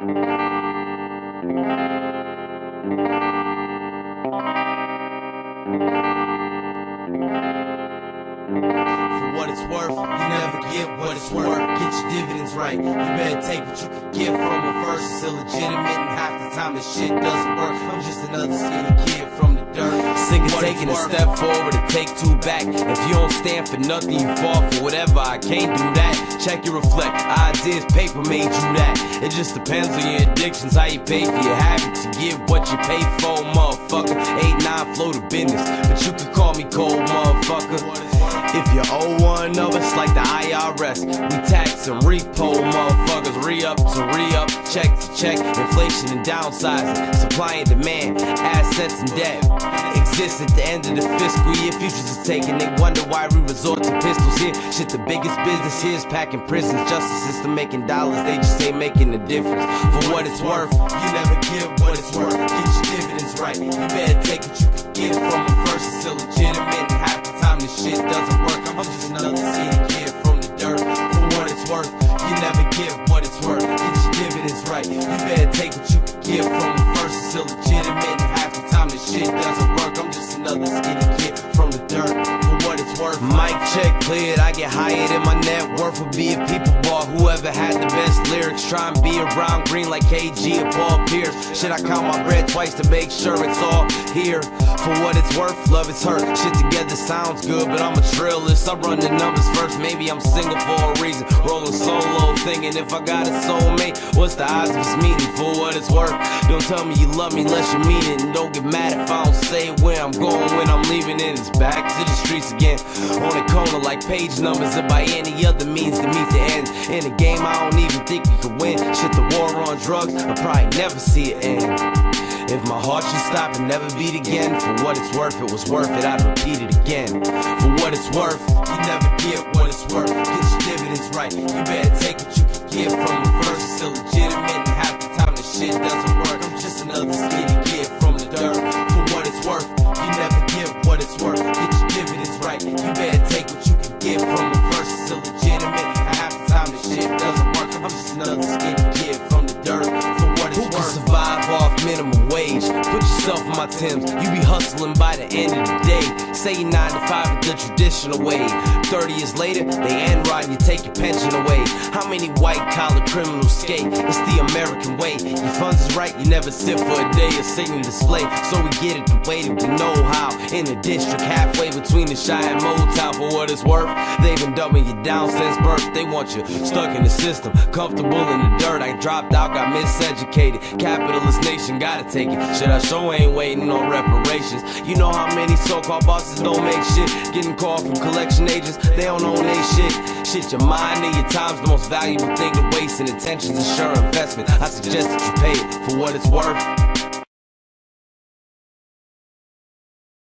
For what it's worth, you never get what it's worth. Get your dividends right. You better take what you can get from a verse. It's illegitimate, and half the time this shit doesn't work. I'm just another skinny kid from the dirt. Sick of taking a step forward and take two back. If you don't stand for nothing, you fall for whatever. I can't do that. Check your reflect. Ideas, paper made you that. It just depends on your addictions, how you pay for your habits. You get what you pay for, motherfucker. 8-9 flow to business, but you could call me cold, motherfucker. If you owe one of us like the IRS, we tax and repo motherfuckers, re-up to re-up, check to check, inflation and downsizing, supply and demand, assets and debt exists at the end of the fiscal year. Futures is taken, they wonder why we resort to pistols here. Shit, the biggest business here is packing prisons. Justice system making dollars, they just ain't making a difference. For what it's worth, you never get what it's worth. Get your dividends right, you better take what you can get from a verse. It's illegitimate, and half the time this shit doesn't work. I'm just another skinny kid from the dirt. For what it's worth, you never get what it's worth. Get your dividends right, you better take what you can get from a verse. It's illegitimate, and half the time this shit doesn't work. I'm just another skinny kid from the dirt. For what it's worth, mic check cleared, I get higher than my net worth would be a people bar. Whoever had the best lyrics, try and be around green like KG or Paul Pierce. Shit, I count my bread twice to make sure it's all here. For what it's worth, love it's hurt. Shit together sounds good, but I'm a trillist. I run the numbers first, maybe I'm single for a reason. Rolling solo, thinking if I got a soulmate, what's the odds of us meeting? For what it's worth, don't tell me you love me unless you mean it. And don't get mad if I don't say where I'm going when I'm leaving it. It's back to the streets again, on the corner like page numbers, or by any other means to meet the end. In a game I don't even think we could win. Shit, the war on drugs, I'll probably never see it end. If my heart should stop and never beat again, for what it's worth, it was worth it, I'd repeat it again. For what it's worth, you never get what it's worth. Get your dividends right, you better take what you can get from a verse. It's illegitimate, and half the time this shit doesn't work. I'm just another skinny kid from the dirt. For what it's worth, you never get what it's worth. Get your dividends right, you better take what you can get from a verse. It's illegitimate, and half the time this shit doesn't work. I'm just another skinny kid from the dirt. For what it's worth, who can survive off minimum wage? Put yourself in my Timbs, you be hustling by the end of the day. Say 9 to 5 is the traditional way. 30 years later, they end right and you take your pension away. How many white collar criminals skate? It's the American way. Your funds is right, you never sit for a day or sit in display. So we get it the way that we know how. In the district, halfway between the Shy and Motown. For what it's worth, they've been dumbing you down since birth. They want you stuck in the system, comfortable in the dirt. I dropped out, got miseducated. Capitalist nation, gotta take it. Shit, I sure ain't waiting on reparations. You know how many so-called bosses don't make shit? Getting called from collection agents, they don't own they shit. Shit, your mind and your time's the most valuable thing to waste, and attention's a sure investment. I suggest that you pay it for what it's worth.